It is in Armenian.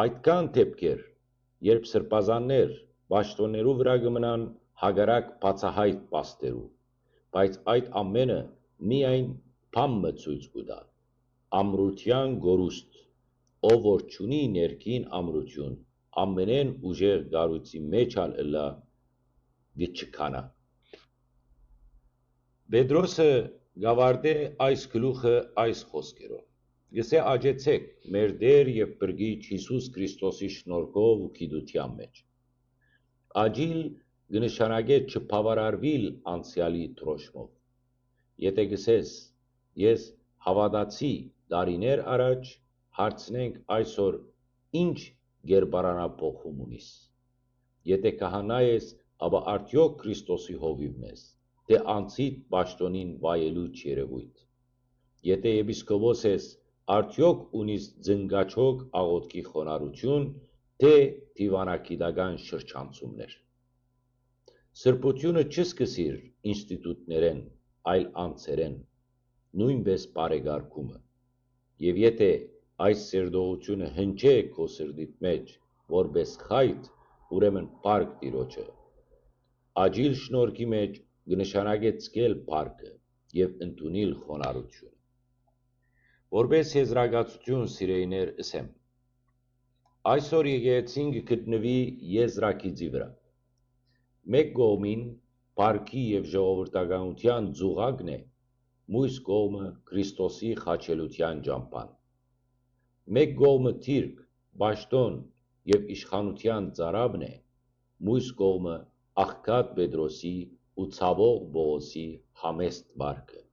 Այդքան դեպքեր, երբ սրբազաններ պաշտոններու վրա կմնան հագարակ բացահայտ պաստերու, բայց այդ ամենը միայն բամը ցույց կտա, ամրության գորուստ, ով որ չունի ներքին ամրություն, ամենեն ուժեղ գառույցի մեջ ըլլա գչքանա։ Պետրոսը գավարտե այս գլուխը այս խոսքերով. Գսե աջեցեք մեր Տեր եւ Փրկիչ Հիսուս Քրիստոսի շնորհքով ու գիտության մեջ։ Աջիլ կնշանակե չբավարարվիլ անցյալի դրոշմով։ Եթե գսես ես հավատացի տարիներ առաջ, հարցնենք այսօր ինչ գերբարանափոխում ունիս։ Եթե քահանա ես, ապա արդյոք Քրիստոսի հովիվն ես, թե անցիդ պաշտոնին վայելու երևույթ։ Եթե եպիսկոպոս ես, արդյոք ունիս ձնգաչոք աղոթքի խոնարհություն, թե դիվանագիտական շրջանցումներ։ Սրբությունը չսկսիր ինստիտուտներեն, այլ անձերեն, նույնպես բարեկարգումը։ Եվ եթե այս սերտողությունը հնչե քո սրտիդ մեջ, որպես խայտ, ուրեմն փառք Տիրոջը։ Աջիլ շնորհքի մեջ կնշանակե ցկել փառքը եւ ընդունել խոնարհությունը։ Որպես եզրակացություն սիրեիներ ասեմ, այսօր եկեղեցին կգտնվի եզրակիցի վրա։ Մեկ կողմին փառքի եւ ժողովրդականության ծուղակն է, մյուս կողմը Քրիստոսի խաչելության ճամփան։ Մեկ կողմը թիրք, պաշտոն եւ իշխանության ծարավն է, մյուս կողմը աղքատ Պետրոսի ու ցավող Պողոսի համեստ վարքը։